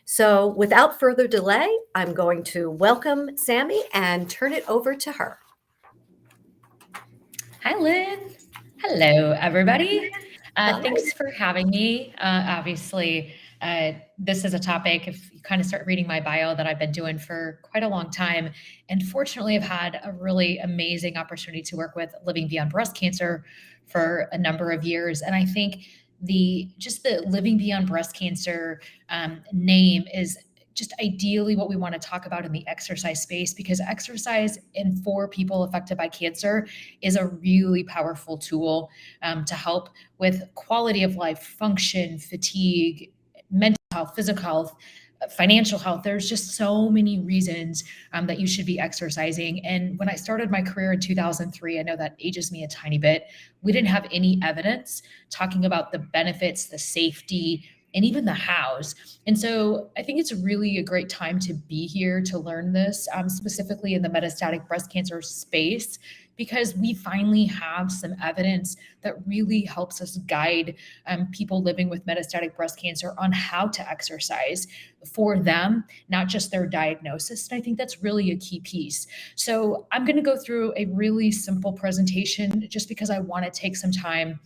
So without further delay, I'm going to welcome Sami and turn it over to her. Hi, Lynn. Hello, everybody. Hi. Thanks for having me. Obviously, this is a topic, if you kind of start reading my bio, that I've been doing for quite a long time. And fortunately, I've had a really amazing opportunity to work with Living Beyond Breast Cancer for a number of years. And I think the Living Beyond Breast Cancer name is just ideally what we want to talk about in the exercise space, because exercise in for people affected by cancer is a really powerful tool to help with quality of life, function, fatigue, mental health, physical health, financial health. There's just so many reasons that you should be exercising. And when I started my career in 2003, I know that ages me a tiny bit, we didn't have any evidence talking about the benefits, the safety, and even the hows. And so I think it's really a great time to be here to learn this, specifically in the metastatic breast cancer space, because we finally have some evidence that really helps us guide people living with metastatic breast cancer on how to exercise for them, not just their diagnosis. And I think that's really a key piece. So I'm going to go through a really simple presentation just because I want to take some time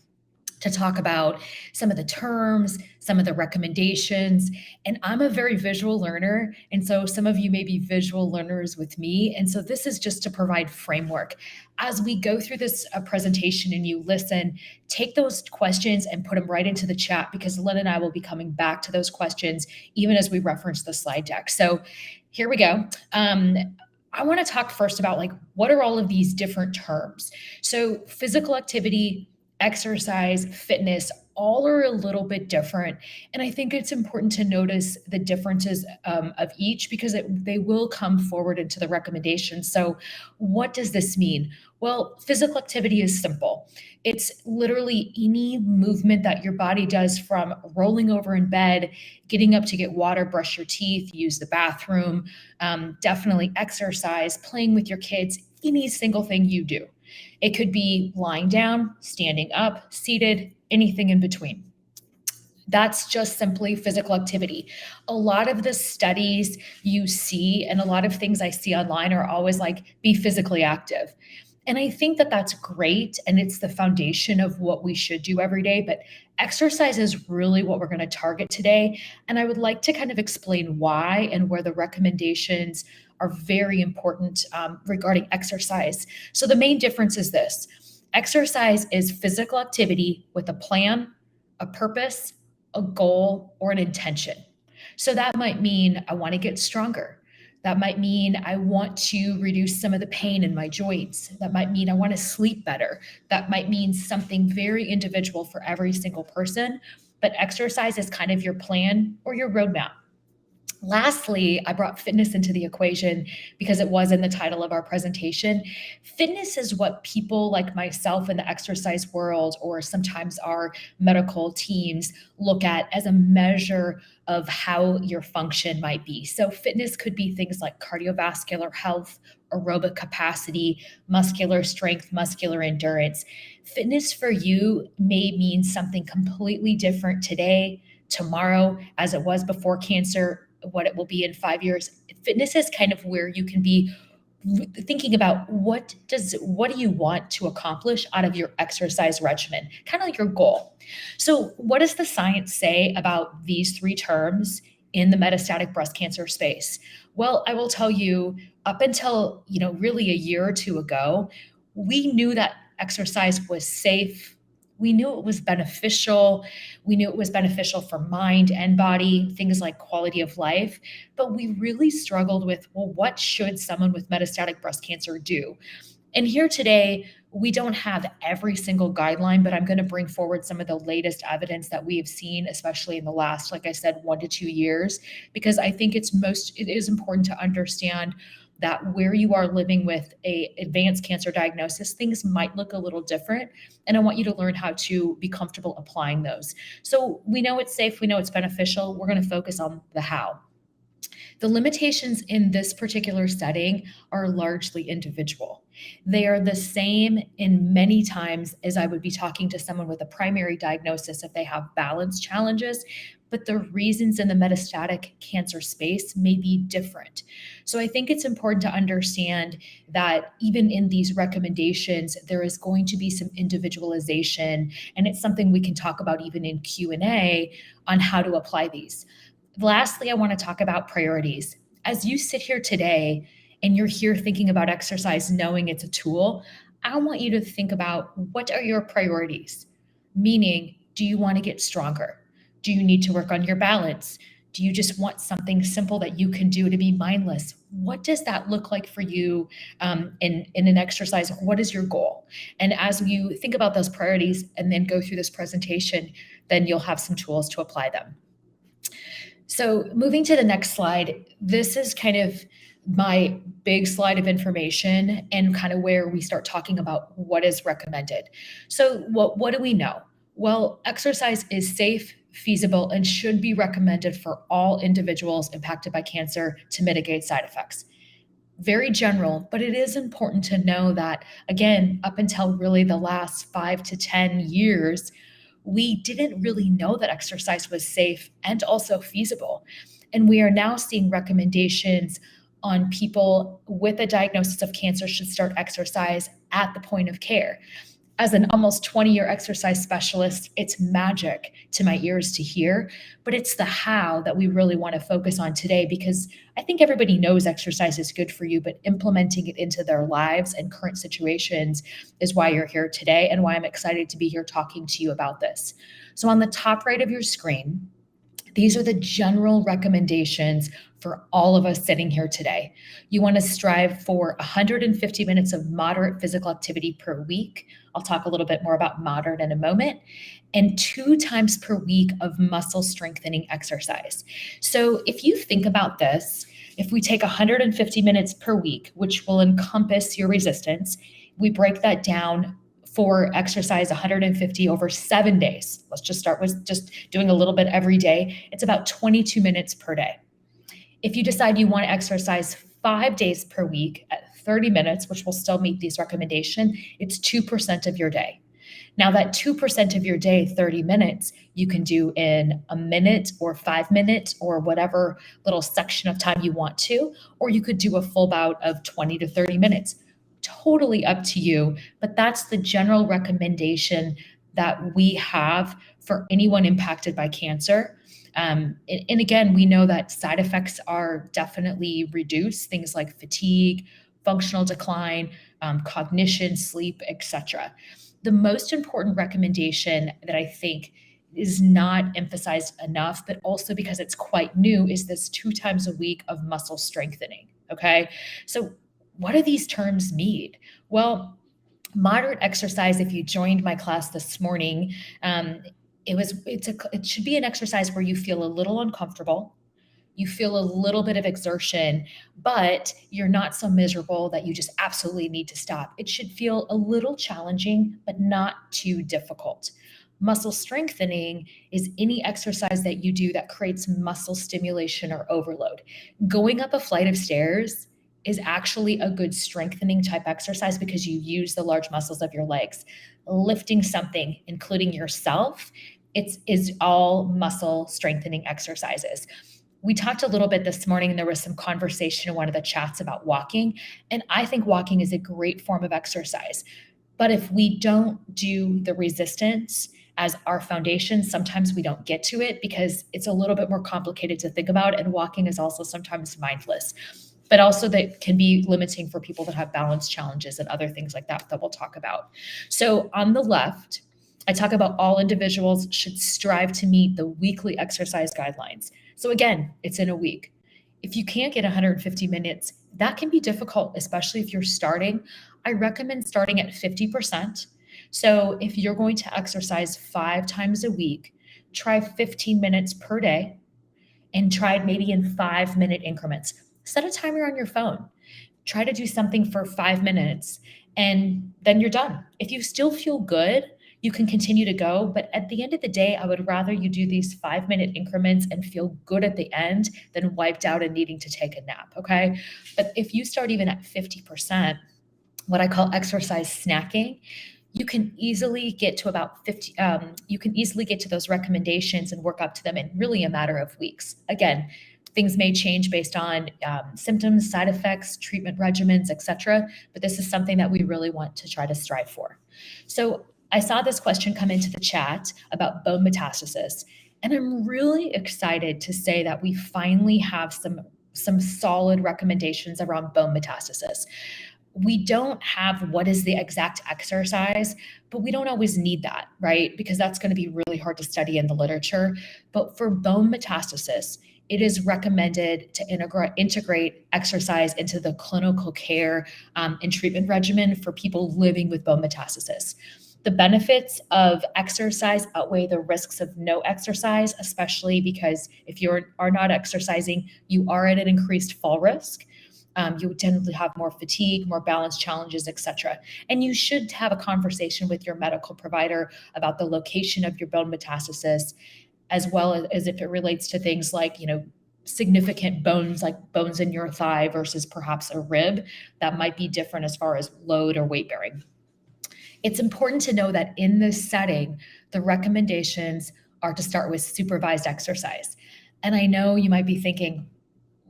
to talk about some of the terms, some of the recommendations. And I'm a very visual learner. And so some of you may be visual learners with me. And so this is just to provide framework. As we go through this presentation and you listen, take those questions and put them right into the chat, because Lynn and I will be coming back to those questions even as we reference the slide deck. So here we go. I want to talk first about, like, what are all of these different terms? So physical activity, exercise, fitness, all are a little bit different. And I think it's important to notice the differences of each, because they will come forward into the recommendations. So what does this mean? Well, physical activity is simple. It's literally any movement that your body does, from rolling over in bed, getting up to get water, brush your teeth, use the bathroom, definitely exercise, playing with your kids, any single thing you do. It could be lying down, standing up, seated, anything in between. That's just simply physical activity. A lot of the studies you see and a lot of things I see online are always like, be physically active. And I think that that's great. And it's the foundation of what we should do every day. But exercise is really what we're going to target today. And I would like to kind of explain why and where the recommendations are very important regarding exercise. So the main difference is this: exercise is physical activity with a plan, a purpose, a goal, or an intention. So that might mean I want to get stronger. That might mean I want to reduce some of the pain in my joints. That might mean I want to sleep better. That might mean something very individual for every single person. But exercise is kind of your plan or your roadmap. Lastly, I brought fitness into the equation because it was in the title of our presentation. Fitness is what people like myself in the exercise world, or sometimes our medical teams, look at as a measure of how your function might be. So fitness could be things like cardiovascular health, aerobic capacity, muscular strength, muscular endurance. Fitness for you may mean something completely different today, tomorrow, as it was before cancer, what it will be in 5 years. Fitness is kind of where you can be thinking about what do you want to accomplish out of your exercise regimen, kind of like your goal. So what does the science say about these three terms in the metastatic breast cancer space? Well, I will tell you, up until really a year or two ago, we knew that exercise was safe. We knew it was beneficial. We knew it was beneficial for mind and body, things like quality of life. But we really struggled with, well, what should someone with metastatic breast cancer do? And here today, we don't have every single guideline, but I'm going to bring forward some of the latest evidence that we have seen, especially in the last, like I said, 1 to 2 years, because I think it is important to understand that where you are living with a advanced cancer diagnosis, things might look a little different. And I want you to learn how to be comfortable applying those. So we know it's safe, we know it's beneficial. We're going to focus on the how. The limitations in this particular setting are largely individual. They are the same in many times as I would be talking to someone with a primary diagnosis if they have balance challenges, but the reasons in the metastatic cancer space may be different. So I think it's important to understand that even in these recommendations, there is going to be some individualization, and it's something we can talk about even in Q&A on how to apply these. Lastly, I want to talk about priorities. As you sit here today and you're here thinking about exercise, knowing it's a tool, I want you to think about what are your priorities? Meaning, do you want to get stronger? Do you need to work on your balance? Do you just want something simple that you can do to be mindless? What does that look like for you in an exercise? What is your goal? And as you think about those priorities and then go through this presentation, then you'll have some tools to apply them. So moving to the next slide, this is kind of my big slide of information and kind of where we start talking about what is recommended. So what do we know? Well, exercise is safe, feasible, and should be recommended for all individuals impacted by cancer to mitigate side effects. Very general, but it is important to know that, again, up until really the last 5 to 10 years, we didn't really know that exercise was safe and also feasible. And we are now seeing recommendations on people with a diagnosis of cancer should start exercise at the point of care. As an almost 20-year exercise specialist, it's magic to my ears to hear, but it's the how that we really want to focus on today, because I think everybody knows exercise is good for you, but implementing it into their lives and current situations is why you're here today and why I'm excited to be here talking to you about this. So on the top right of your screen, these are the general recommendations for all of us sitting here today. You want to strive for 150 minutes of moderate physical activity per week. I'll talk a little bit more about moderate in a moment. And 2 times per week of muscle strengthening exercise. So if you think about this, if we take 150 minutes per week, which will encompass your resistance, we break that down for exercise 150 over 7 days. Let's just start with just doing a little bit every day. It's about 22 minutes per day. If you decide you want to exercise 5 days per week at 30 minutes, which will still meet these recommendations, it's 2% of your day. Now that 2% of your day, 30 minutes, you can do in a minute or 5 minutes or whatever little section of time you want to, or you could do a full bout of 20 to 30 minutes. Totally up to you, but that's the general recommendation that we have for anyone impacted by cancer. And again, we know that side effects are definitely reduced, things like fatigue, functional decline, cognition, sleep, etc. The most important recommendation that I think is not emphasized enough, but also because it's quite new, is this 2 times a week of muscle strengthening. Okay. So what do these terms mean? Well, moderate exercise, if you joined my class this morning, it should be an exercise where you feel a little uncomfortable, you feel a little bit of exertion, but you're not so miserable that you just absolutely need to stop. It should feel a little challenging, but not too difficult. Muscle strengthening is any exercise that you do that creates muscle stimulation or overload. Going up a flight of stairs is actually a good strengthening type exercise because you use the large muscles of your legs. Lifting something, including yourself, is all muscle strengthening exercises. We talked a little bit this morning, and there was some conversation in one of the chats about walking, and I think walking is a great form of exercise. But if we don't do the resistance as our foundation, sometimes we don't get to it because it's a little bit more complicated to think about, and walking is also sometimes mindless. But also that can be limiting for people that have balance challenges and other things like that we'll talk about. So on the left, I talk about all individuals should strive to meet the weekly exercise guidelines. So again, it's in a week. If you can't get 150 minutes, that can be difficult, especially if you're starting. I recommend starting at 50%. So if you're going to exercise 5 times a week, try 15 minutes per day and try maybe in 5-minute increments. Set a timer on your phone. Try to do something for 5 minutes and then you're done. If you still feel good, you can continue to go. But at the end of the day, I would rather you do these 5-minute increments and feel good at the end than wiped out and needing to take a nap. Okay. But if you start even at 50%, what I call exercise snacking, you can easily get to about 50, you can easily get to those recommendations and work up to them in really a matter of weeks. Again, things may change based on symptoms, side effects, treatment regimens, etc. But this is something that we really want to try to strive for. So I saw this question come into the chat about bone metastasis, and I'm really excited to say that we finally have some solid recommendations around bone metastasis. We don't have what is the exact exercise, but we don't always need that, right? Because that's going to be really hard to study in the literature. But for bone metastasis, it is recommended to integrate exercise into the clinical care and treatment regimen for people living with bone metastasis. The benefits of exercise outweigh the risks of no exercise, especially because if you are not exercising, you are at an increased fall risk. You tend to have more fatigue, more balance challenges, etc. And you should have a conversation with your medical provider about the location of your bone metastasis, as well as if it relates to things like, significant bones, like bones in your thigh versus perhaps a rib, that might be different as far as load or weight bearing. It's important to know that in this setting, the recommendations are to start with supervised exercise. And I know you might be thinking,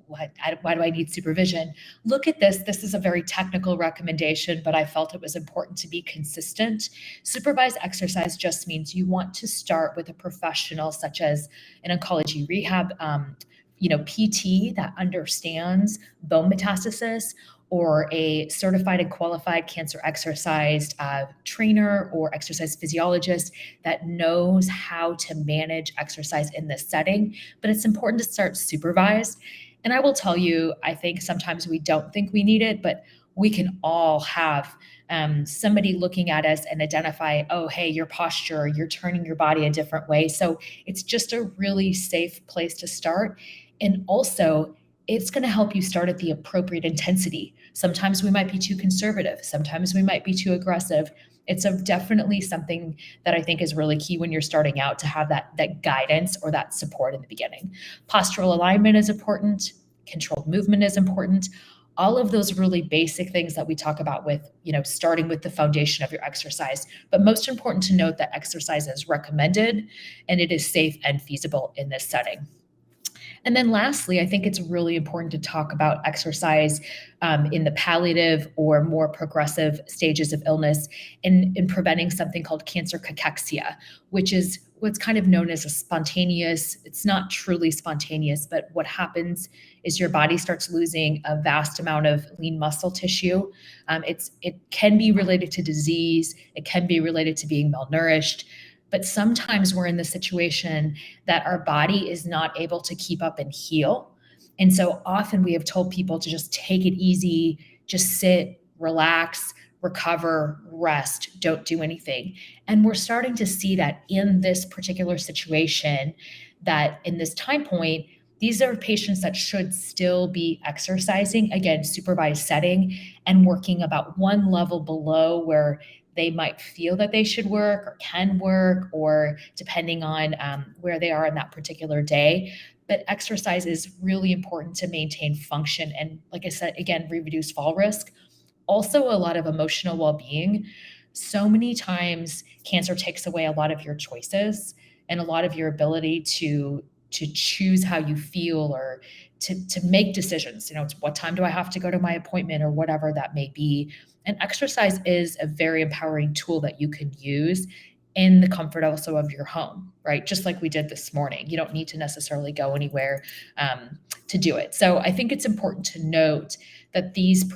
why do I need supervision? Look at this. This is a very technical recommendation, but I felt it was important to be consistent. Supervised exercise just means you want to start with a professional, such as an oncology rehab, PT that understands bone metastasis, or a certified and qualified cancer exercise trainer or exercise physiologist that knows how to manage exercise in this setting. But it's important to start supervised. And I will tell you, I think sometimes we don't think we need it, but we can all have somebody looking at us and identify, oh, hey, your posture, you're turning your body a different way. So it's just a really safe place to start. And also, it's going to help you start at the appropriate intensity. Sometimes we might be too conservative. Sometimes we might be too aggressive. It's definitely something that I think is really key when you're starting out, to have that guidance or that support in the beginning. Postural alignment is important. Controlled movement is important. All of those really basic things that we talk about with, starting with the foundation of your exercise. But most important to note that exercise is recommended and it is safe and feasible in this setting. And then lastly, I think it's really important to talk about exercise in the palliative or more progressive stages of illness in preventing something called cancer cachexia, which is what's kind of known as a spontaneous, it's not truly spontaneous, but what happens is your body starts losing a vast amount of lean muscle tissue. It can be related to disease. It can be related to being malnourished. But sometimes we're in the situation that our body is not able to keep up and heal. And so often we have told people to just take it easy, just sit, relax, recover, rest, don't do anything. And we're starting to see that in this particular situation, that in this time point, these are patients that should still be exercising, again, supervised setting, and working about one level below where they might feel that they should work or can work, or depending on where they are in that particular day. But exercise is really important to maintain function. And like I said, again, reduce fall risk. Also, a lot of emotional well-being. So many times cancer takes away a lot of your choices and a lot of your ability to choose how you feel, or to make decisions. It's what time do I have to go to my appointment, or whatever that may be. And exercise is a very empowering tool that you can use in the comfort also of your home, right? Just like we did this morning. You don't need to necessarily go anywhere to do it. So I think it's important to note that these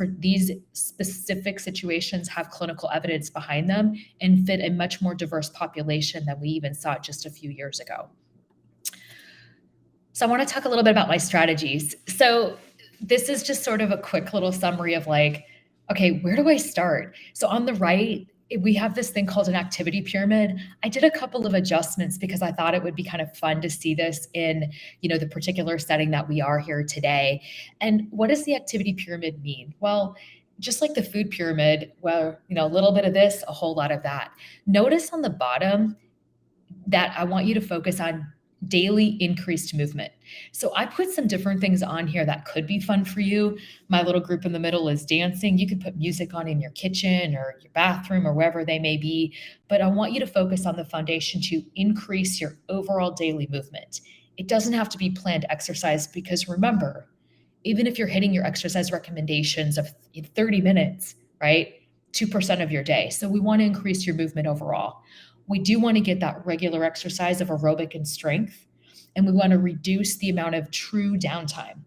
specific situations have clinical evidence behind them and fit a much more diverse population than we even saw just a few years ago. So I want to talk a little bit about my strategies. So this is just sort of a quick little summary of like, okay, where do I start? So on the right, we have this thing called an activity pyramid. I did a couple of adjustments because I thought it would be kind of fun to see this in, the particular setting that we are here today. And what does the activity pyramid mean? Well, just like the food pyramid, where, a little bit of this, a whole lot of that. Notice on the bottom that I want you to focus on daily increased movement. So I put some different things on here that could be fun for you. My little group in the middle is dancing. You could put music on in your kitchen or your bathroom or wherever they may be. But I want you to focus on the foundation to increase your overall daily movement. It doesn't have to be planned exercise because remember, even if you're hitting your exercise recommendations of 30 minutes, right? 2% of your day. So we want to increase your movement overall. We do want to get that regular exercise of aerobic and strength, and we want to reduce the amount of true downtime.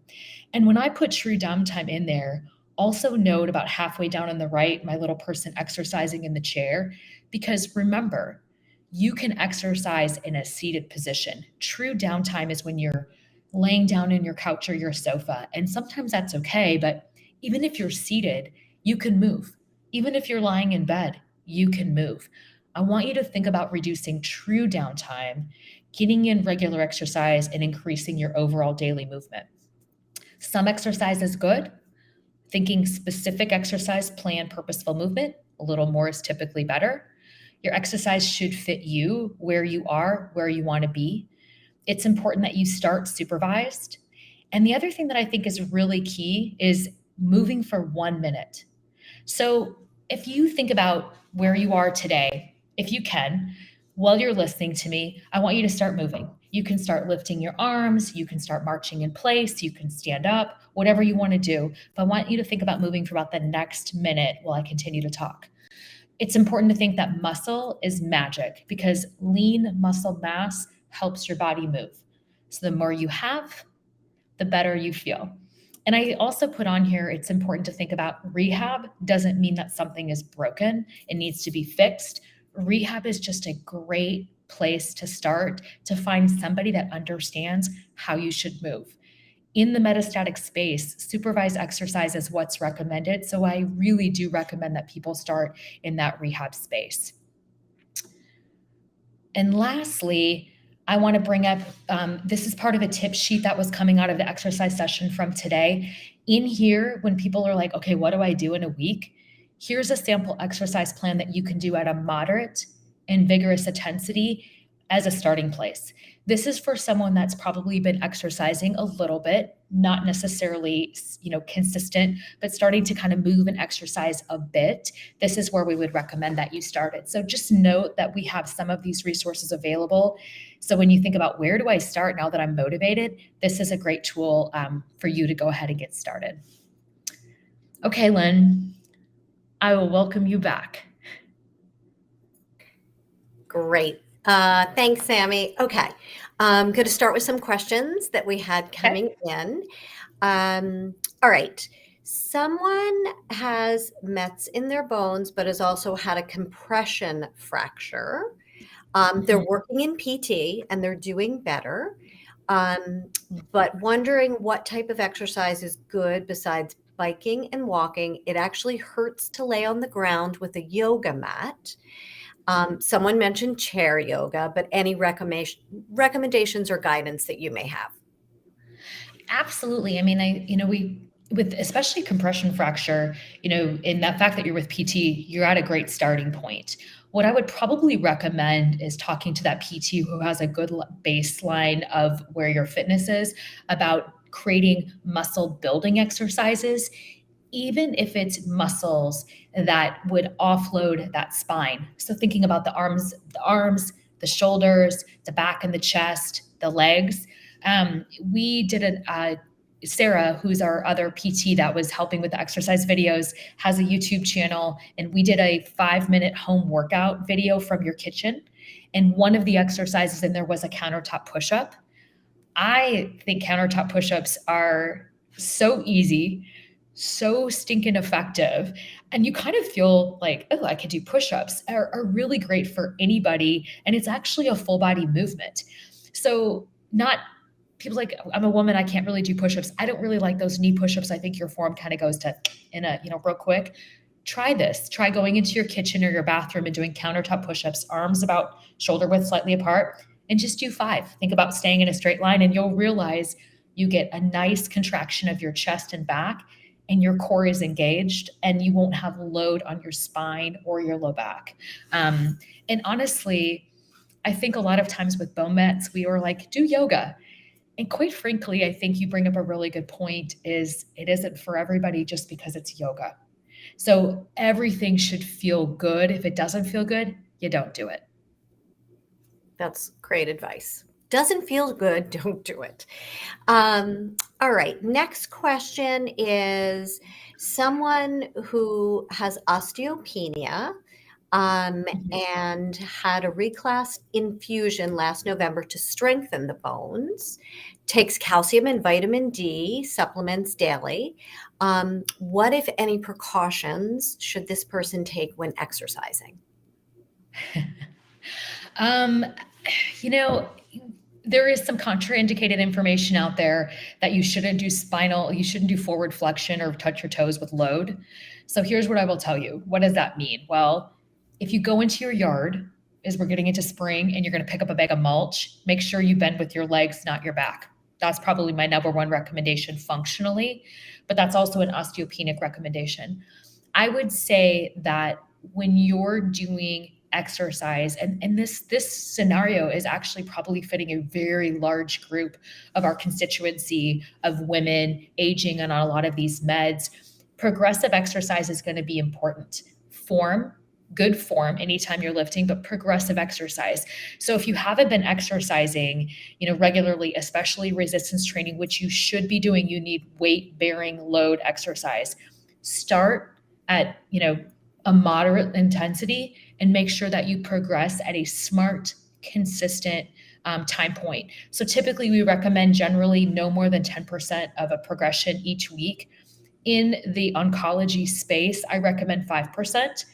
And when I put true downtime in there, also note about halfway down on the right, my little person exercising in the chair, because remember, you can exercise in a seated position. True downtime is when you're laying down in your couch or your sofa. And sometimes that's okay, but even if you're seated, you can move. Even if you're lying in bed, you can move. I want you to think about reducing true downtime, getting in regular exercise, and increasing your overall daily movement. Some exercise is good. Thinking specific exercise, plan purposeful movement, a little more is typically better. Your exercise should fit you, where you are, where you want to be. It's important that you start supervised. And the other thing that I think is really key is moving for 1 minute. So if you think about where you are today, if you can, while you're listening to me, I want you to start moving. You can start lifting your arms, you can start marching in place, you can stand up, whatever you want to do. But I want you to think about moving for about the next minute while I continue to talk. It's important to think that muscle is magic because lean muscle mass helps your body move. So the more you have, the better you feel. And I also put on here, it's important to think about rehab doesn't mean that something is broken. It needs to be fixed. Rehab is just a great place to start to find somebody that understands how you should move. In the metastatic space, supervised exercise is what's recommended. So I really do recommend that people start in that rehab space. And lastly, I want to bring up this is part of a tip sheet that was coming out of the exercise session from today. In here, when people are like, okay, what do I do in a week? Here's a sample exercise plan that you can do at a moderate and vigorous intensity as a starting place. This is for someone that's probably been exercising a little bit, not necessarily, consistent, but starting to kind of move and exercise a bit. This is where we would recommend that you start it. So just note that we have some of these resources available. So when you think about where do I start now that I'm motivated, this is a great tool for you to go ahead and get started. Okay, Lynn, I will welcome you back. Great. Thanks, Sami. Okay. I'm going to start with some questions that we had coming in. All right. Someone has METs in their bones, but has also had a compression fracture. They're working in PT and they're doing better, but wondering what type of exercise is good besides biking and walking. It actually hurts to lay on the ground with a yoga mat. Someone mentioned chair yoga, but any recommendations or guidance that you may have? Absolutely. I mean, with especially compression fracture, in that fact that you're with PT, you're at a great starting point. What I would probably recommend is talking to that PT who has a good baseline of where your fitness is about creating muscle building exercises, even if it's muscles that would offload that spine. So thinking about the arms, the shoulders, the back and the chest, the legs. We did Sarah, who's our other PT that was helping with the exercise videos, has a YouTube channel, and we did a 5-minute home workout video from your kitchen. And one of the exercises in there was a countertop push-up. I think countertop push-ups are so easy, so stinking effective. And you kind of feel like, oh, I could do push-ups are really great for anybody. And it's actually a full body movement. So not people like, I'm a woman, I can't really do push-ups. I don't really like those knee push-ups. I think your form kind of goes to real quick. Try this. Try going into your kitchen or your bathroom and doing countertop push-ups, arms about shoulder width slightly apart, and just do 5. Think about staying in a straight line and you'll realize you get a nice contraction of your chest and back and your core is engaged and you won't have load on your spine or your low back. And honestly, I think a lot of times with bone mets, we were like, do yoga. And quite frankly, I think you bring up a really good point is it isn't for everybody just because it's yoga. So everything should feel good. If it doesn't feel good, you don't do it. That's great advice. Doesn't feel good, don't do it. All right. Next question is someone who has osteopenia Mhm. and had a reclass infusion last November to strengthen the bones, takes calcium and vitamin D supplements daily. What, if any, precautions should this person take when exercising? um, you know, there is some contraindicated information out there that you shouldn't do forward flexion or touch your toes with load. So here's what I will tell you. What does that mean? Well, if you go into your yard, as we're getting into spring, and you're going to pick up a bag of mulch, make sure you bend with your legs, not your back. That's probably my number one recommendation functionally, but that's also an osteopenic recommendation. I would say that when you're doing exercise, and this scenario is actually probably fitting a very large group of our constituency of women aging and on a lot of these meds, progressive exercise is going to be important. Form, good form anytime you're lifting, but progressive exercise. So if you haven't been exercising, regularly, especially resistance training, which you should be doing, you need weight bearing load exercise. Start at, a moderate intensity and make sure that you progress at a smart, consistent time point. So typically, we recommend generally no more than 10% of a progression each week. In the oncology space, I recommend 5%,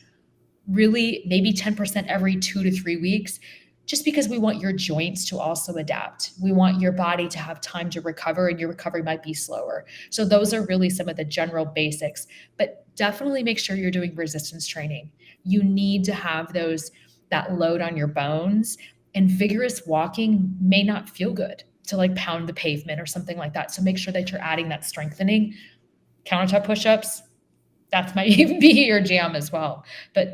really maybe 10% every 2 to 3 weeks, just because we want your joints to also adapt. We want your body to have time to recover, and your recovery might be slower. So those are really some of the general basics, but definitely make sure you're doing resistance training. You need to have that load on your bones, and vigorous walking may not feel good to like pound the pavement or something like that. So make sure that you're adding that strengthening. Countertop push-ups, that's might even be your jam as well. But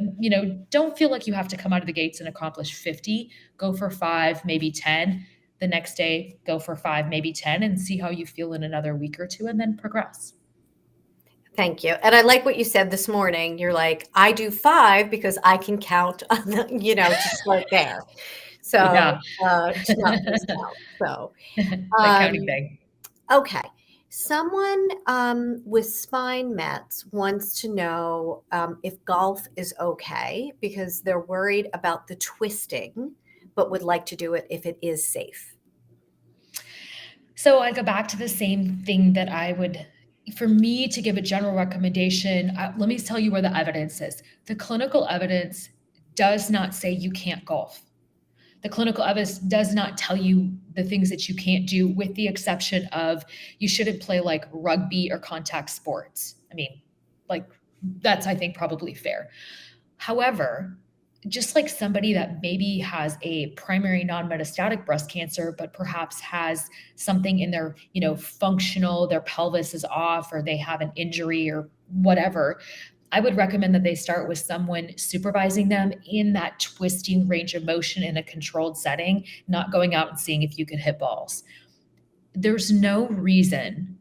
don't feel like you have to come out of the gates and accomplish 50. Go for 5, maybe 10. The next day, go for 5, maybe 10, and see how you feel in another week or two, and then progress. Thank you. And I like what you said this morning. You're like, I do 5 because I can count on to start there. So, Yeah. to not miss out. So, That counting um, thing. okay. Someone with spine mets wants to know if golf is okay because they're worried about the twisting, but would like to do it if it is safe. So I go back to the same thing that for me to give a general recommendation, let me tell you where the evidence is. The clinical evidence does not say you can't golf. The clinical evidence does not tell you the things that you can't do, with the exception of you shouldn't play like rugby or contact sports. I mean, like, that's, I think, probably fair. However, just like somebody that maybe has a primary non-metastatic breast cancer, but perhaps has something in their, their pelvis is off, or they have an injury or whatever, I would recommend that they start with someone supervising them in that twisting range of motion in a controlled setting, not going out and seeing if you can hit balls. There's no reason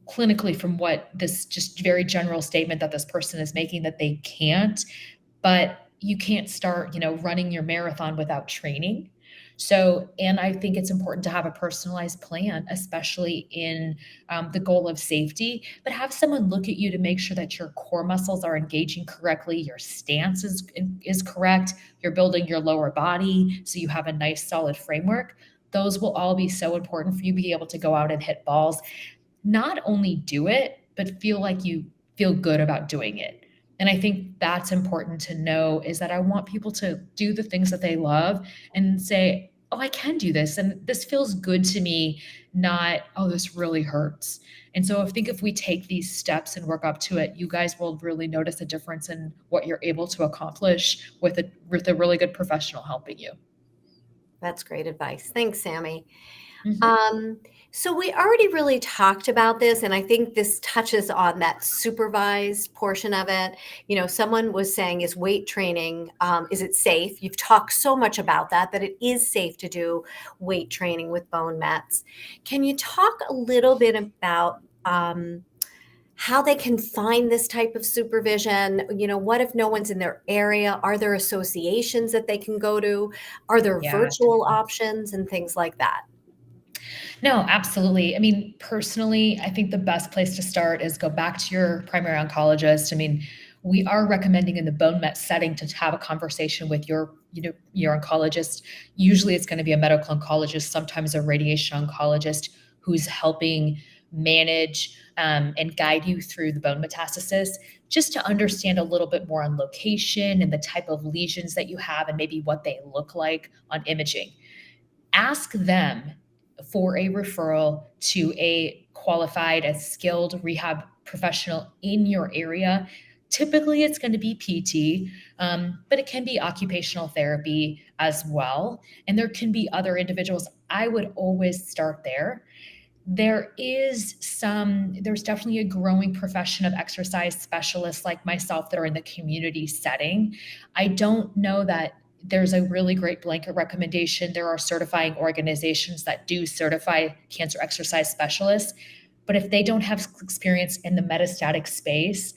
clinically, from what this just very general statement that this person is making, that they can't, but you can't start, running your marathon without training. So, and I think it's important to have a personalized plan, especially in the goal of safety, but have someone look at you to make sure that your core muscles are engaging correctly, your stance is correct, you're building your lower body so you have a nice solid framework. Those will all be so important for you to be able to go out and hit balls. Not only do it, but feel like you feel good about doing it. And I think that's important to know, is that I want people to do the things that they love and say, oh, I can do this. And this feels good to me, not, oh, this really hurts. And so I think if we take these steps and work up to it, you guys will really notice a difference in what you're able to accomplish with a really good professional helping you. That's great advice. Thanks, Sammy. Mhm. Um, so we already really talked about this, and I think this touches on that supervised portion of it. You know, someone was saying, is weight training, is it safe? You've talked so much about that, that it is safe to do weight training with bone mets. Can you talk a little bit about how they can find this type of supervision? You know, what if no one's in their area? Are there associations that they can go to? Are there Yeah. virtual options and things like that? No, absolutely. I mean, personally, I think the best place to start is go back to your primary oncologist. I mean, we are recommending in the bone met setting to have a conversation with your oncologist. Usually it's going to be a medical oncologist, sometimes a radiation oncologist who's helping manage and guide you through the bone metastasis, just to understand a little bit more on location and the type of lesions that you have and maybe what they look like on imaging. Ask them for a referral to a qualified, a skilled rehab professional in your area. Typically, it's going to be PT, but it can be occupational therapy as well. And there can be other individuals. I would always start there. There's definitely a growing profession of exercise specialists like myself that are in the community setting. I don't know that there's a really great blanket recommendation. There are certifying organizations that do certify cancer exercise specialists, but if they don't have experience in the metastatic space,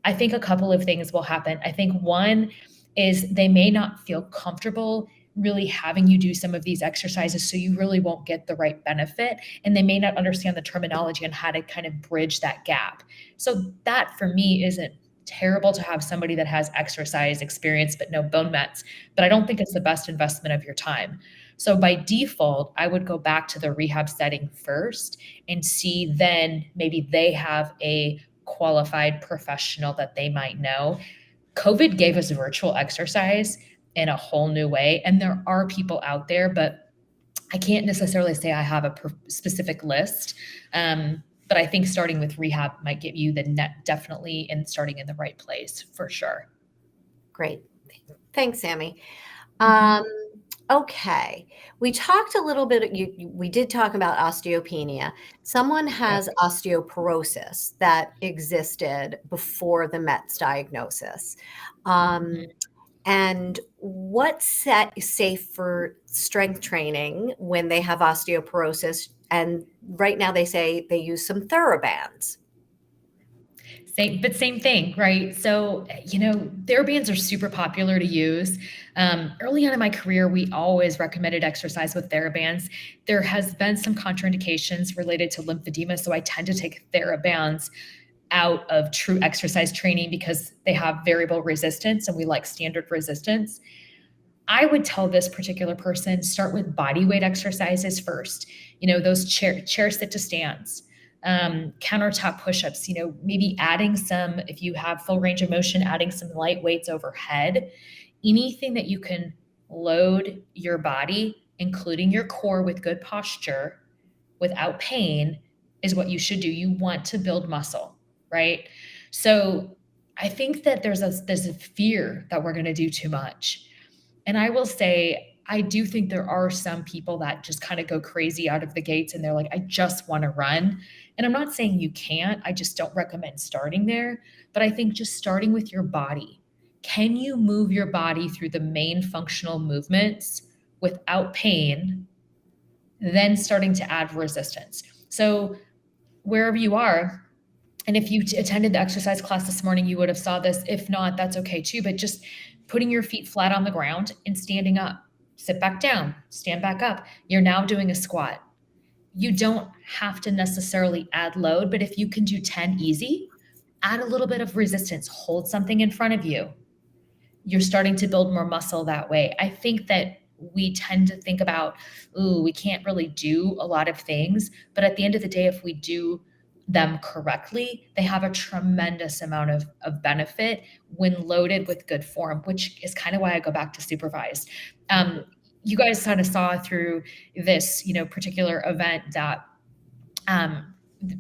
I think a couple of things will happen. I think one is they may not feel comfortable really having you do some of these exercises, so you really won't get the right benefit. And they may not understand the terminology and how to kind of bridge that gap. So, that for me isn't terrible to have somebody that has exercise experience but no bone mets. But I don't think it's the best investment of your time. So, by default, I would go back to the rehab setting first and see then maybe they have a qualified professional that they might know. COVID gave us virtual exercise in a whole new way. And there are people out there, but I can't necessarily say I have a specific list. But I think starting with rehab might get you the net definitely and starting in the right place for sure. Great. Thanks, Sammy. Mhm. Um, okay. We talked a little bit, we did talk about osteopenia. Someone Yep. has osteoporosis that existed before the METS diagnosis. Mhm. And what's safe for strength training when they have osteoporosis? And right now they say they use some TheraBands. Same thing, right? So, TheraBands are super popular to use. Early on in my career, we always recommended exercise with TheraBands. There has been some contraindications related to lymphedema, so I tend to take TheraBands out of true exercise training because they have variable resistance and we like standard resistance. I would tell this particular person start with body weight exercises first. Those chair sit to stands, countertop push-ups. Maybe adding some, if you have full range of motion, adding some light weights overhead. Anything that you can load your body, including your core, with good posture, without pain, is what you should do. You want to build muscle, right? So I think that there's a fear that we're going to do too much. And I will say, I do think there are some people that just kind of go crazy out of the gates and they're like, I just want to run. And I'm not saying you can't, I just don't recommend starting there. But I think just starting with your body. Can you move your body through the main functional movements without pain, then starting to add resistance? So, wherever you are, and if you attended the exercise class this morning, you would have saw this. If not, that's okay too. But just putting your feet flat on the ground and standing up, sit back down, stand back up. You're now doing a squat. You don't have to necessarily add load, but if you can do 10 easy, add a little bit of resistance, hold something in front of you. You're starting to build more muscle that way. I think that we tend to think about, ooh, we can't really do a lot of things. But at the end of the day, if we do them correctly, they have a tremendous amount of benefit when loaded with good form, which is kind of why I go back to supervised. Um, you guys kind of saw through this, particular event that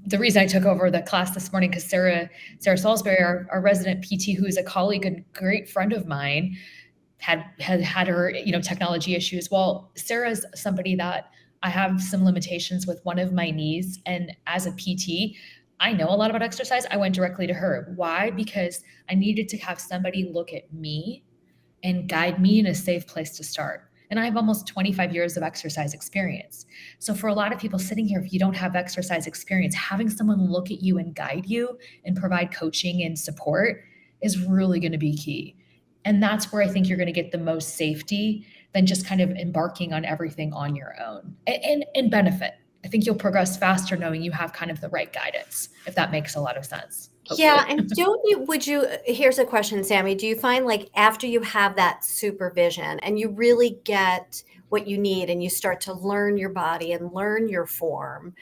the reason I took over the class this morning, because Sarah Salisbury, our resident PT, who is a colleague and great friend of mine, had her technology issues. Well, Sarah's somebody that I have some limitations with one of my knees. And as a PT, I know a lot about exercise. I went directly to her. Why? Because I needed to have somebody look at me and guide me in a safe place to start. And I have almost 25 years of exercise experience. So, for a lot of people sitting here, if you don't have exercise experience, having someone look at you and guide you and provide coaching and support is really going to be key. And that's where I think you're going to get the most safety than just kind of embarking on everything on your own and benefit. I think you'll progress faster knowing you have kind of the right guidance, if that makes a lot of sense, Yeah, hopefully. and would you here's a question, Sammy. Do you find like after you have that supervision and you really get what you need and you start to learn your body and learn your form,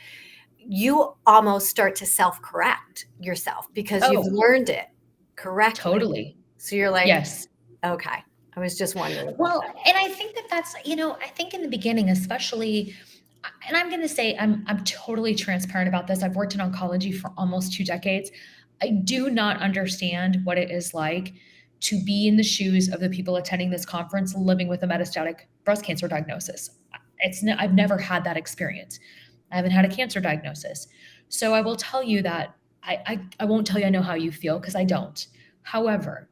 you almost start to self-correct yourself because you've Oh, learned it correctly. totally. So you're like, Yes. okay, I was just wondering about Well, that. and I think that that's, I think in the beginning, especially, and I'm going to say I'm totally transparent about this. I've worked in oncology for almost 2 decades. I do not understand what it is like to be in the shoes of the people attending this conference living with a metastatic breast cancer diagnosis. I've never had that experience. I haven't had a cancer diagnosis. So I will tell you that I won't tell you I know how you feel because I don't. However,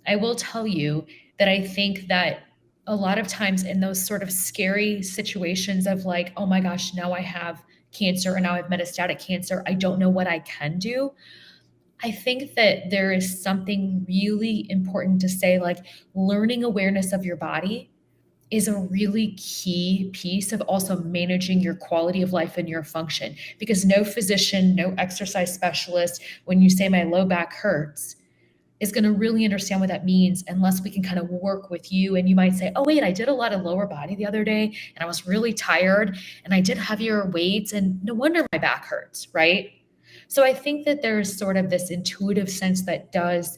I will tell you that I think that a lot of times in those sort of scary situations of like, oh my gosh, now I have cancer and now I have metastatic cancer, I don't know what I can do. I think that there is something really important to say, like learning awareness of your body is a really key piece of also managing your quality of life and your function because no physician, no exercise specialist, when you say my low back hurts, is going to really understand what that means unless we can kind of work with you. And you might say, oh, wait, I did a lot of lower body the other day and I was really tired and I did heavier weights and no wonder my back hurts, right? So I think that there's sort of this intuitive sense that does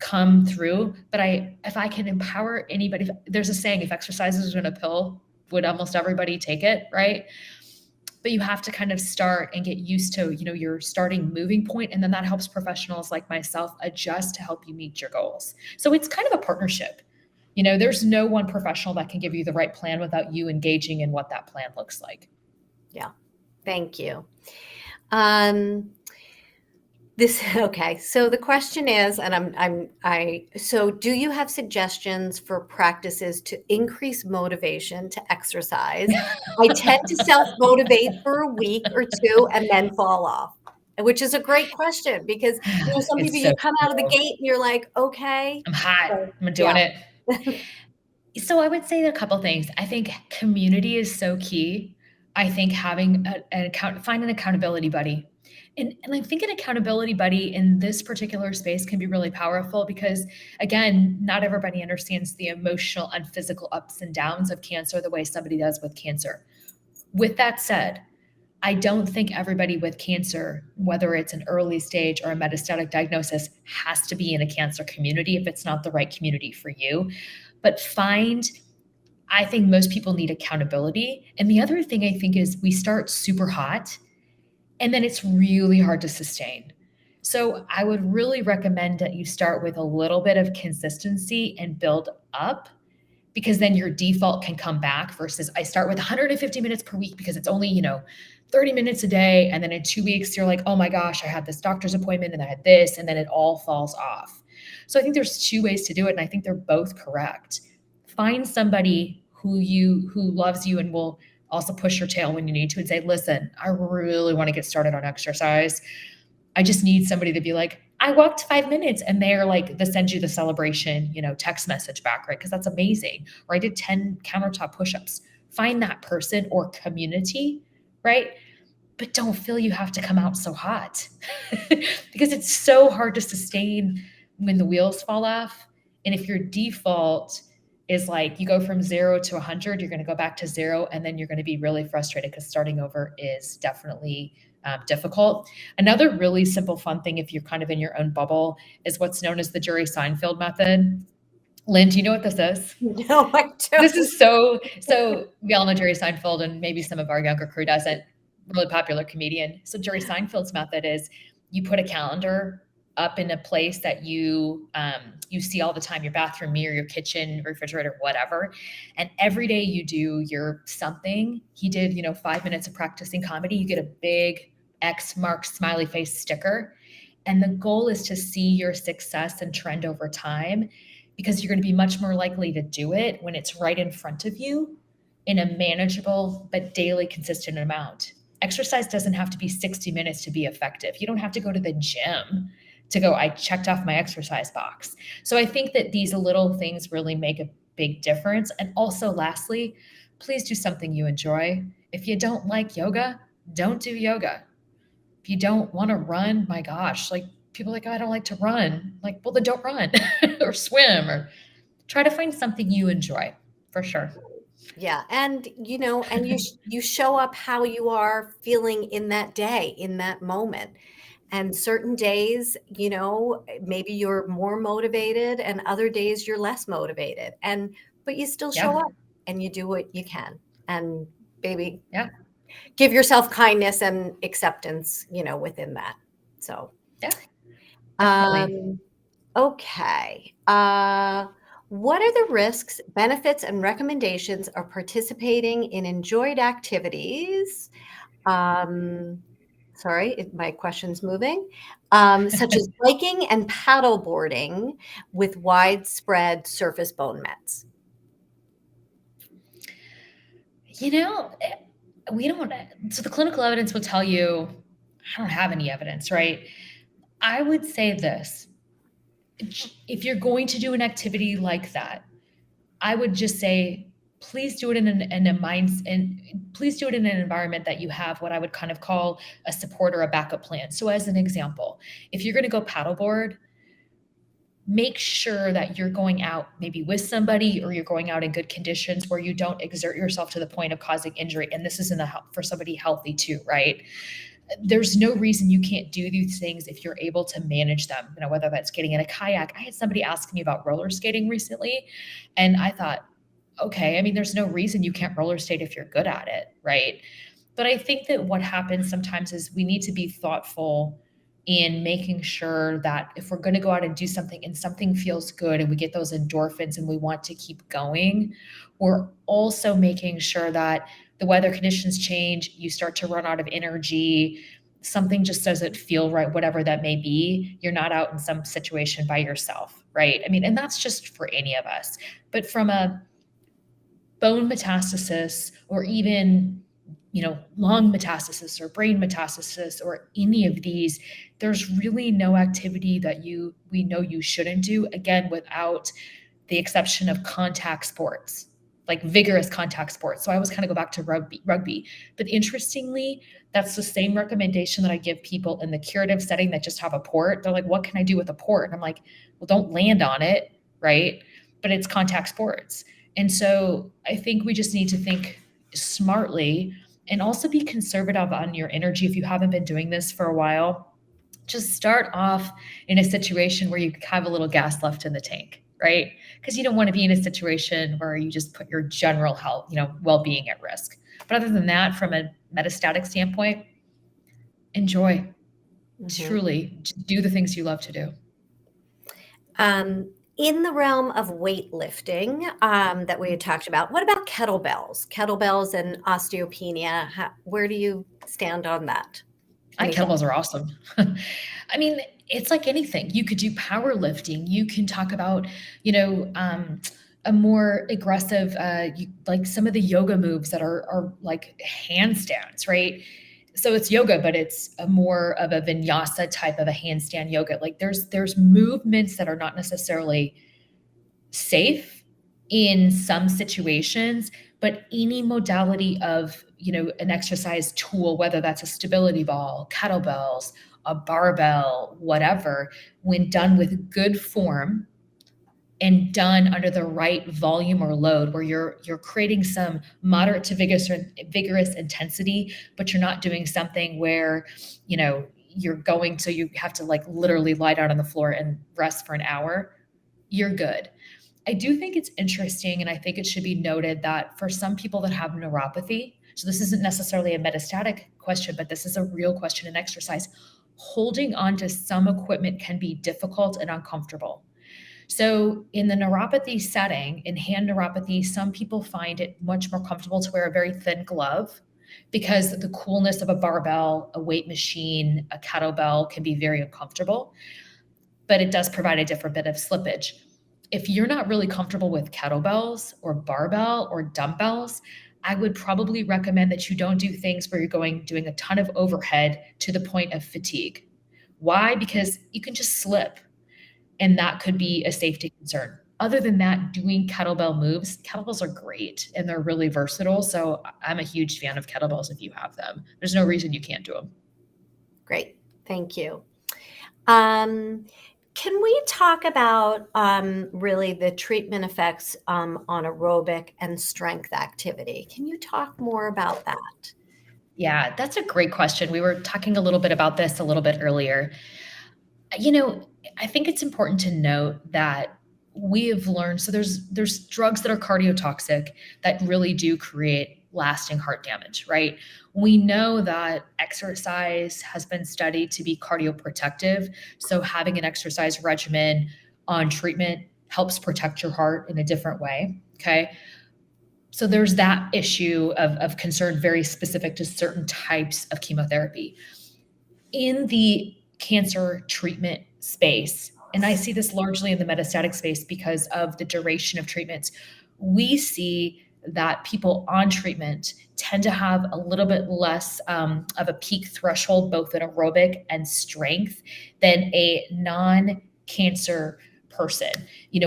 come through. But if I can empower anybody, there's a saying, if exercise is in a pill, would almost everybody take it, right? But you have to kind of start and get used to, your starting moving point, and then that helps professionals like myself adjust to help you meet your goals. So it's kind of a partnership. There's no one professional that can give you the right plan without you engaging in what that plan looks like. Yeah. Thank you. Okay. So the question is, and so do you have suggestions for practices to increase motivation to exercise? I tend to self-motivate for a week or two and then fall off, which is a great question because, some people It's you so come out of the true. gate and you're like, okay. I'm hot. So, I'm yeah. doing it. So I would say a couple things. I think community is so key. I think having find an accountability buddy. And I think an accountability buddy in this particular space can be really powerful because, again, not everybody understands the emotional and physical ups and downs of cancer the way somebody does with cancer. With that said, I don't think everybody with cancer, whether it's an early stage or a metastatic diagnosis, has to be in a cancer community if it's not the right community for you. But I think most people need accountability. And the other thing I think is we start super hot and then it's really hard to sustain. So I would really recommend that you start with a little bit of consistency and build up because then your default can come back versus I start with 150 minutes per week because it's only, 30 minutes a day. And then in 2 weeks, you're like, oh my gosh, I had this doctor's appointment and I had this, and then it all falls off. So I think there's two ways to do it. And I think they're both correct. Find somebody who loves you and will also push your tail when you need to and say, listen, I really want to get started on exercise. I just need somebody to be like, I walked 5 minutes, and they're like, they send you the celebration, text message back, right? Because that's amazing. Or I did 10 countertop push-ups. Find that person or community, right? But don't feel you have to come out so hot because it's so hard to sustain when the wheels fall off. And if your default is like you go from 0 to 100, you're going to go back to 0, and then you're going to be really frustrated because starting over is definitely difficult. Another really simple, fun thing, if you're kind of in your own bubble, is what's known as the Jerry Seinfeld method. Lynn, do you know what this is? No, I This don't. is so we all know Jerry Seinfeld, and maybe some of our younger crew doesn't. Really popular comedian. So Jerry Seinfeld's method is you put a calendar up in a place that you see all the time, your bathroom mirror, your kitchen, refrigerator, whatever. And every day you do your something. He did, 5 minutes of practicing comedy. You get a big X mark smiley face sticker. And the goal is to see your success and trend over time, because you're going to be much more likely to do it when it's right in front of you in a manageable but daily consistent amount. Exercise doesn't have to be 60 minutes to be effective. You don't have to go to the gym to go, I checked off my exercise box. So I think that these little things really make a big difference. And also, lastly, please do something you enjoy. If you don't like yoga, don't do yoga. If you don't want to run, my gosh, like people are like, oh, I don't like to run. Like, well, then don't run or swim, or try to find something you enjoy for sure. Yeah, and and you show up how you are feeling in that day, in that moment. And certain days, maybe you're more motivated and other days you're less motivated. But you still show Yeah. up and you do what you can. And baby, Yeah. give yourself kindness and acceptance, within that. So, Yeah. Definitely. um okay. What are the risks, benefits, and recommendations of participating in enjoyed activities? Um, sorry, my question's moving. Such as biking and paddle boarding with widespread surface bone mets. You know, eh, we don't, so the clinical evidence will tell you, I don't have any evidence, right? I would say this: if you're going to do an activity like that, I would just say, please do it in a mind, and please do it in an environment that you have what I would kind of call a support or a backup plan. So, as an example, if you're going to go paddleboard, make sure that you're going out maybe with somebody, or you're going out in good conditions where you don't exert yourself to the point of causing injury. And this is for somebody healthy too, right? There's no reason you can't do these things if you're able to manage them. Whether that's getting in a kayak. I had somebody ask me about roller skating recently, and I thought, okay, I mean, there's no reason you can't roller skate if you're good at it, right? But I think that what happens sometimes is we need to be thoughtful in making sure that if we're going to go out and do something and something feels good and we get those endorphins and we want to keep going, we're also making sure that the weather conditions change, you start to run out of energy, something just doesn't feel right, whatever that may be. You're not out in some situation by yourself, right? I mean, and that's just for any of us. But from a bone metastasis, or even lung metastasis or brain metastasis or any of these, there's really no activity that we know you shouldn't do, again, without the exception of contact sports, like vigorous contact sports. So I always kind of go back to rugby. But interestingly, that's the same recommendation that I give people in the curative setting that just have a port. They're like, what can I do with a port? And I'm like, well, don't land on it, right? But it's contact sports. And so I think we just need to think smartly and also be conservative on your energy. If you haven't been doing this for a while, just start off in a situation where you have a little gas left in the tank, right? Because you don't want to be in a situation where you just put your general health, well-being at risk. But other than that, from a metastatic standpoint, enjoy. Mhm. Truly, just do the things you love to do. In the realm of weightlifting, that we had talked about, what about kettlebells? Kettlebells and osteopenia, where do you stand on that? I think Any thoughts? kettlebells are awesome. I mean, it's like anything. You could do powerlifting. You can talk about, a more aggressive, like some of the yoga moves that are like handstands, right? So it's yoga, but it's a more of a vinyasa type of a handstand yoga. Like there's movements that are not necessarily safe in some situations, but any modality of, an exercise tool, whether that's a stability ball, kettlebells, a barbell, whatever, when done with good form and done under the right volume or load, where you're creating some moderate to vigorous intensity, but you're not doing something where you're going, so you have to like literally lie down on the floor and rest for an hour, you're good. I do think it's interesting, and I think it should be noted that for some people that have neuropathy, so this isn't necessarily a metastatic question, but this is a real question in exercise. holding on to some equipment can be difficult and uncomfortable. So, in the neuropathy setting, in hand neuropathy, some people find it much more comfortable to wear a very thin glove because the coolness of a barbell, a weight machine, a kettlebell can be very uncomfortable, but it does provide a different bit of slippage. If you're not really comfortable with kettlebells or barbell or dumbbells, I would probably recommend that you don't do things where you're doing a ton of overhead to the point of fatigue. Why? Because you can just slip, and that could be a safety concern. Other than that, doing kettlebells are great and they're really versatile. So I'm a huge fan of kettlebells if you have them. There's no reason you can't do them. Great. Thank you. Can we talk about really the treatment effects on aerobic and strength activity? Can you talk more about that? Yeah, that's a great question. We were talking a little bit about this a little bit earlier. You know, I think it's important to note that we have learned, so there's drugs that are cardiotoxic that really do create lasting heart damage, right? We know that exercise has been studied to be cardioprotective. So having an exercise regimen on treatment helps protect your heart in a different way. Okay. So there's that issue of concern very specific to certain types of chemotherapy. In the cancer treatment space, and I see this largely in the metastatic space because of the duration of treatments, we see that people on treatment tend to have a little bit less of a peak threshold, both in aerobic and strength, than a non-cancer person,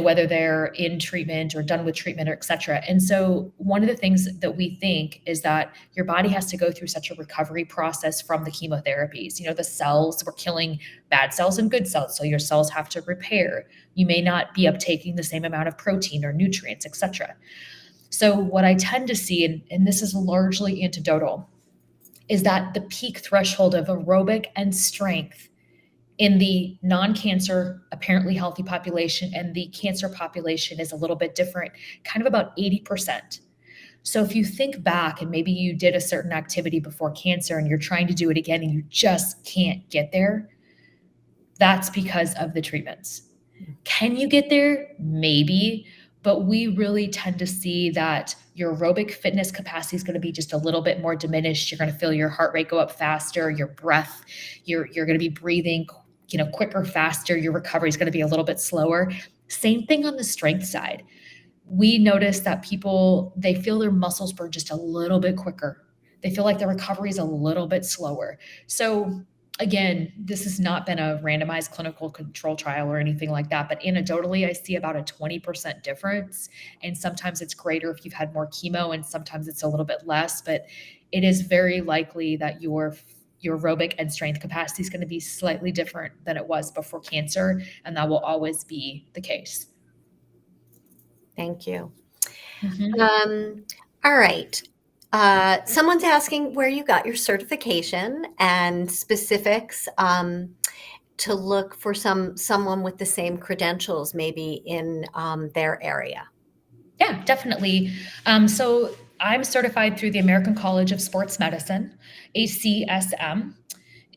whether they're in treatment or done with treatment or et cetera. And so one of the things that we think is that your body has to go through such a recovery process from the chemotherapies. The cells, we're killing bad cells and good cells. So your cells have to repair. You may not be uptaking the same amount of protein or nutrients, et cetera. So what I tend to see, and this is largely anecdotal, is that the peak threshold of aerobic and strength in the non-cancer, apparently healthy population and the cancer population is a little bit different, kind of about 80%. So if you think back and maybe you did a certain activity before cancer and you're trying to do it again and you just can't get there, that's because of the treatments. Can you get there? Maybe. But we really tend to see that your aerobic fitness capacity is going to be just a little bit more diminished. You're going to feel your heart rate go up faster, your breath, you're going to be breathing, quicker, faster. Your recovery is going to be a little bit slower. Same thing on the strength side. We notice that people, they feel their muscles burn just a little bit quicker. They feel like the recovery is a little bit slower. So again, this has not been a randomized clinical control trial or anything like that, but anecdotally, I see about a 20% difference. And sometimes it's greater if you've had more chemo, and sometimes it's a little bit less, but it is very likely that your aerobic and strength capacity is going to be slightly different than it was before cancer, and that will always be the case. Thank you. Mm-hmm. All right. Someone's asking where you got your certification and specifics to look for someone with the same credentials, maybe in their area. Yeah, definitely. So I'm certified through the American College of Sports Medicine, ACSM,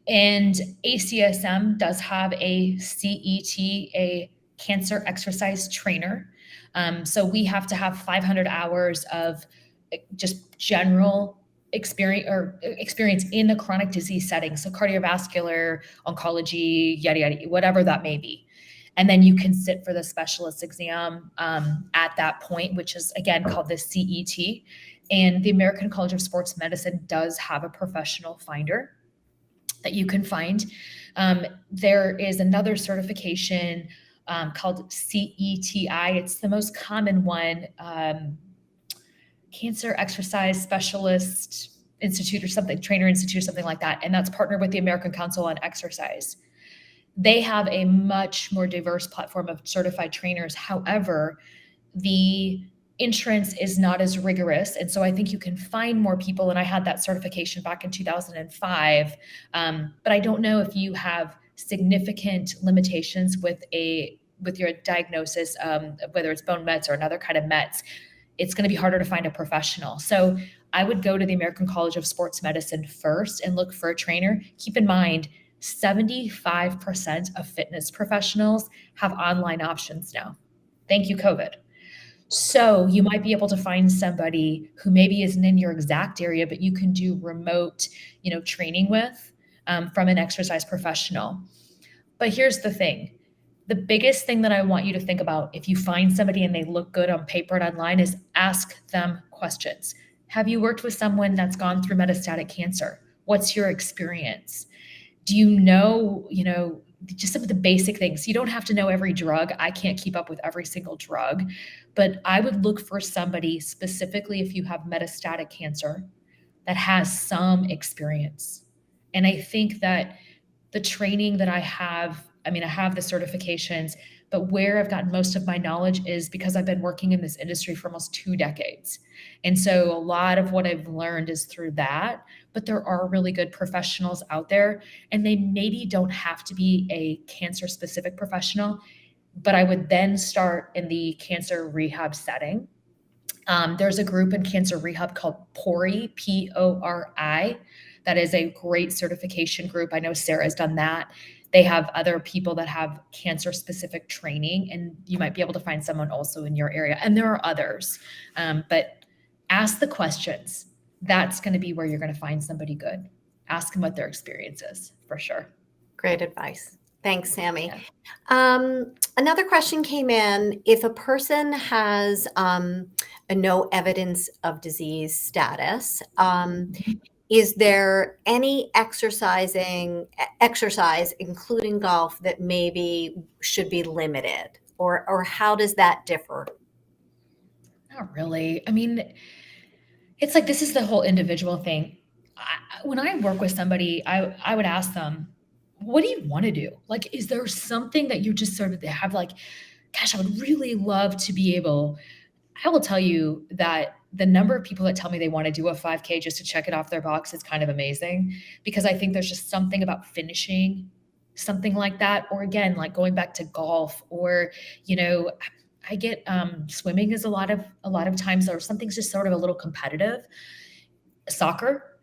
and ACSM does have a CET, a cancer exercise trainer. So we have to have 500 hours of just general experience in the chronic disease setting. So cardiovascular, oncology, yada, yada, whatever that may be. And then you can sit for the specialist exam at that point, which is again called the CET. And the American College of Sports Medicine does have a professional finder that you can find. There is another certification called CETI. It's the most common one, Cancer Exercise Specialist Institute or something, Trainer Institute or something like that. And that's partnered with the American Council on Exercise. They have a much more diverse platform of certified trainers. However, the entrance is not as rigorous. And so I think you can find more people. And I had that certification back in 2005. But I don't know if you have significant limitations with your diagnosis, whether it's bone mets or another kind of mets. It's going to be harder to find a professional. So I would go to the American College of Sports Medicine first and look for a trainer. Keep in mind, 75% of fitness professionals have online options now. Thank you, COVID. So you might be able to find somebody who maybe isn't in your exact area, but you can do remote, training with from an exercise professional. But here's the thing. The biggest thing that I want you to think about if you find somebody and they look good on paper and online is ask them questions. Have you worked with someone that's gone through metastatic cancer? What's your experience? Do you know, just some of the basic things? You don't have to know every drug. I can't keep up with every single drug, but I would look for somebody specifically if you have metastatic cancer that has some experience. And I think that the training that I have, I have the certifications, but where I've gotten most of my knowledge is because I've been working in this industry for almost 2 decades. And so a lot of what I've learned is through that, but there are really good professionals out there, and they maybe don't have to be a cancer specific professional, but I would then start in the cancer rehab setting. There's a group in cancer rehab called PORI, PORI. That is a great certification group. I know Sarah's done that. They have other people that have cancer specific training, and you might be able to find someone also in your area. And there are others, but ask the questions. That's going to be where you're going to find somebody good. Ask them what their experience is, for sure. Great advice. Thanks, Sami. Yeah. Another question came in. If a person has a no evidence of disease status, is there any exercise, including golf, that maybe should be limited, or how does that differ? Not really. It's like this is the whole individual thing. When I work with somebody, I would ask them, what do you want to do? Like, is there something that you just sort of have like, gosh, I would really love to be able. I will tell you that the number of people that tell me they want to do a 5K just to check it off their box is kind of amazing, because I think there's just something about finishing something like that. Or again, like going back to golf, or, I get swimming is a lot of times, or something's just sort of a little competitive. Soccer.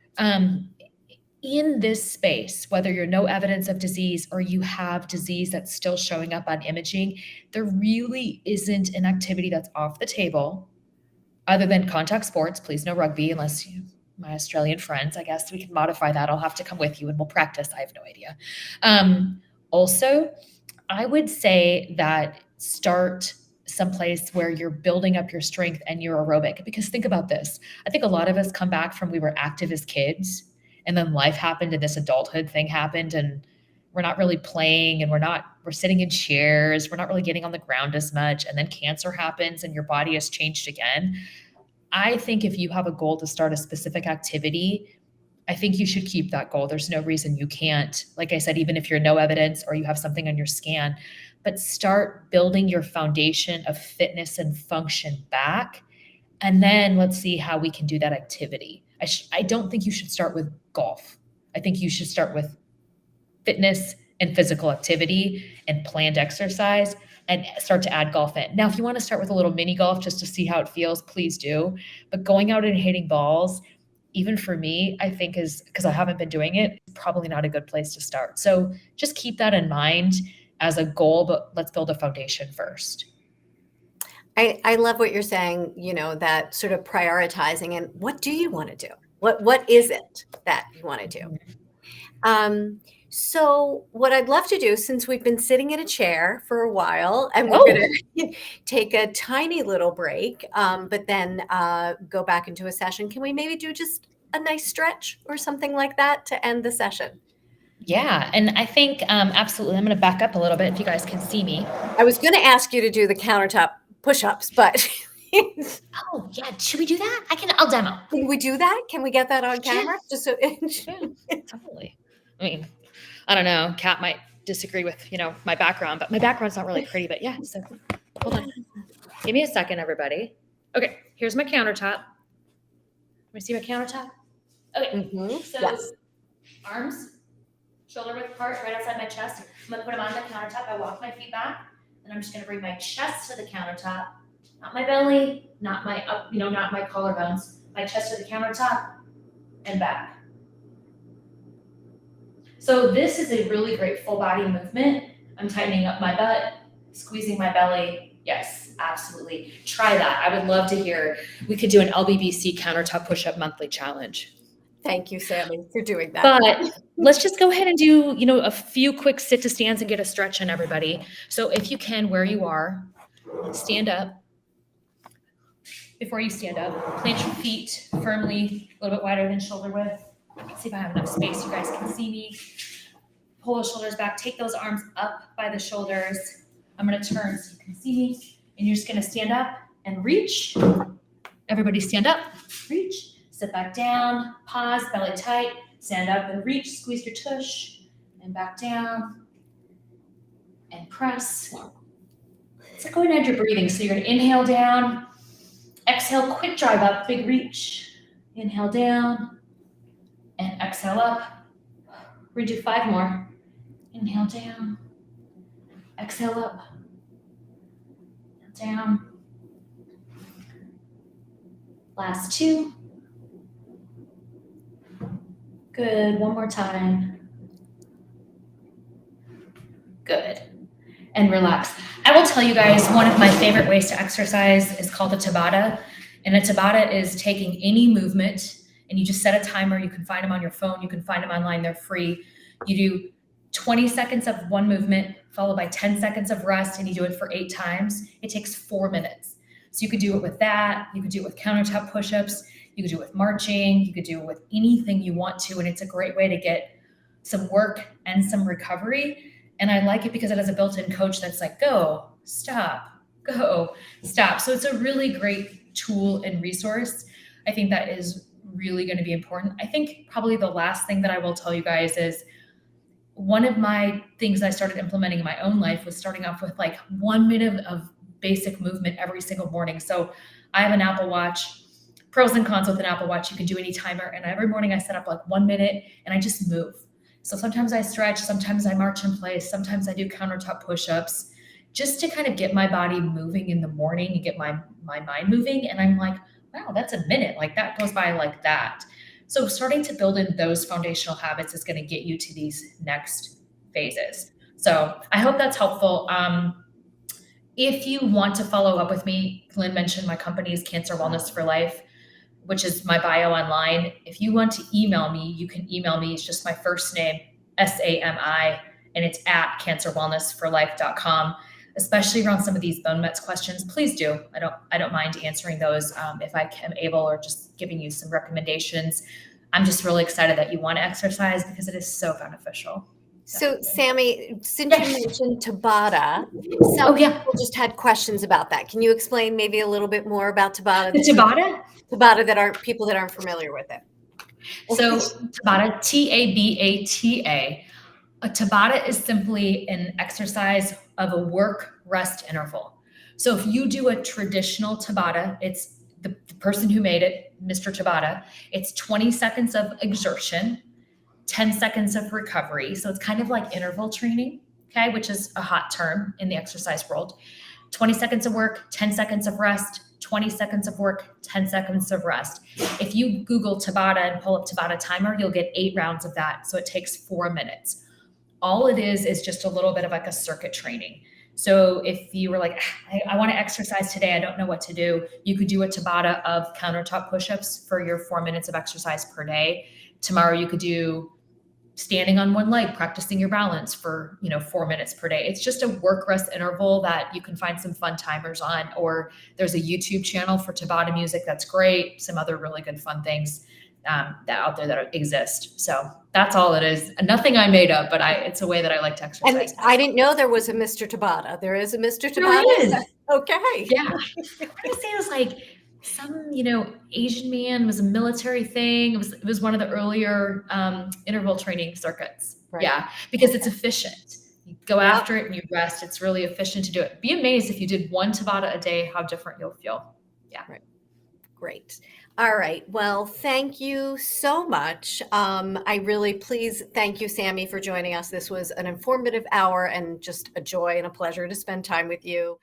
In this space, whether you're no evidence of disease or you have disease that's still showing up on imaging, there really isn't an activity that's off the table other than contact sports. Please no rugby unless my Australian friends. I guess we can modify that. I'll have to come with you and we'll practice. I have no idea. Also, I would say that start someplace where you're building up your strength and your aerobic, because think about this. I think a lot of us come back from we were active as kids, and then life happened and this adulthood thing happened, and we're not really playing, and we're sitting in chairs. We're not really getting on the ground as much. And then cancer happens and your body has changed again. I think if you have a goal to start a specific activity, I think you should keep that goal. There's no reason you can't. Like I said, even if you're no evidence or you have something on your scan, but start building your foundation of fitness and function back. And then let's see how we can do that activity. I don't think you should start with golf. I think you should start with fitness and physical activity and planned exercise, and start to add golf in. Now, if you want to start with a little mini golf just to see how it feels, please do. But going out and hitting balls, even for me, I think is, because I haven't been doing it, probably not a good place to start. So just keep that in mind as a goal, but let's build a foundation first. I love what you're saying, that sort of prioritizing, and what do you want to do? What is it that you want to do? So what I'd love to do, since we've been sitting in a chair for a while, and we're going to take a tiny little break, but then go back into a session, can we maybe do just a nice stretch or something like that to end the session? Yeah. And I think, absolutely, I'm going to back up a little bit if you guys can see me. I was going to ask you to do the countertop push-ups, but oh yeah, should we do that? I'll demo. Can we do that? Can we get that on camera? Just so yeah, totally. I don't know. Kat might disagree with, my background, but my background's not really pretty, but yeah. So hold on. Give me a second, everybody. Okay. Here's my countertop. Let me see my countertop. Okay. So yes. Arms, shoulder width apart, right outside my chest. I'm going to put them on the countertop. I walk my feet back, and I'm just going to bring my chest to the countertop. Not my belly, not my not my collarbones. My chest to the countertop and back. So this is a really great full body movement. I'm tightening up my butt, squeezing my belly. Yes, absolutely. Try that. I would love to hear. We could do an LBBC countertop push-up monthly challenge. Thank you, Sami, for doing that. But let's just go ahead and do, a few quick sit to stands and get a stretch in, everybody. So if you can, where you are, stand up. Before you stand up, plant your feet firmly, a little bit wider than shoulder width. See if I have enough space. You guys can see me. Pull those shoulders back. Take those arms up by the shoulders. I'm going to turn so you can see me. And you're just going to stand up and reach. Everybody stand up, reach, sit back down, pause, belly tight, stand up and reach, squeeze your tush, and back down, and press. It's like going to add your breathing. So you're going to inhale down, exhale, quick drive up, big reach. Inhale down, and exhale up. Redo 5 more. Inhale down, exhale up, down. Last 2. Good. One more time. Good. And relax. I will tell you guys, one of my favorite ways to exercise is called a Tabata. And a Tabata is taking any movement and you just set a timer. You can find them on your phone. You can find them online. They're free. You do 20 seconds of one movement followed by 10 seconds of rest, and you do it for 8 times. It takes 4 minutes. So you could do it with that. You could do it with countertop push-ups. You could do it with marching. You could do it with anything you want to. And it's a great way to get some work and some recovery. And I like it because it has a built-in coach that's like, go, stop, go, stop. So it's a really great tool and resource. I think that is really going to be important. I think probably the last thing that I will tell you guys is one of my things I started implementing in my own life was starting off with like 1 minute of basic movement every single morning. So I have an Apple Watch. Pros and cons with an Apple Watch, you can do any timer. And every morning I set up like 1 minute and I just move. So sometimes I stretch, sometimes I march in place, sometimes I do countertop push-ups just to kind of get my body moving in the morning and get my mind moving. And I'm like, wow, that's a minute. Like that goes by like that. So starting to build in those foundational habits is going to get you to these next phases. So I hope that's helpful. If you want to follow up with me, Lynn mentioned my company is Cancer Wellness for Life, which is my bio online. If you want to email me, you can email me. It's just my first name, Sami, and it's at cancerwellnessforlife.com. Especially around some of these bone mets questions, please do. I don't mind answering those if I am able, or just giving you some recommendations. I'm just really excited that you want to exercise because it is so beneficial. So, Sami, since you mentioned Tabata, some people just had questions about that. Can you explain maybe a little bit more about Tabata? The Tabata? Tabata that aren't people that aren't familiar with it. So Tabata, T-A-B-A-T-A. A Tabata is simply an exercise of a work rest interval. So if you do a traditional Tabata, it's the person who made it, Mr. Tabata, it's 20 seconds of exertion, 10 seconds of recovery. So it's kind of like interval training, okay, which is a hot term in the exercise world. 20 seconds of work, 10 seconds of rest, 20 seconds of work, 10 seconds of rest. If you Google Tabata and pull up Tabata timer, you'll get 8 rounds of that. So it takes 4 minutes. All it is just a little bit of like a circuit training. So if you were like, I want to exercise today, I don't know what to do, you could do a Tabata of countertop push-ups for your 4 minutes of exercise per day. Tomorrow you could do standing on one leg, practicing your balance for 4 minutes per day. It's just a work rest interval that you can find some fun timers on, or there's a YouTube channel for Tabata music that's great, some other really good fun things that out there that exist. So that's all it is. Nothing I made up, but it's a way that I like to exercise. And I didn't know there was a Mr. Tabata. There is a Mr. Tabata? There is. Okay. Yeah. I want to say it was like some, Asian man, was a military thing. It was one of the earlier interval training circuits. Right. Yeah, because it's efficient. You go after it and you rest. It's really efficient to do it. Be amazed if you did 1 Tabata a day, how different you'll feel. Yeah. Right. Great. All right. Well, thank you so much. Thank you, Sami, for joining us. This was an informative hour and just a joy and a pleasure to spend time with you.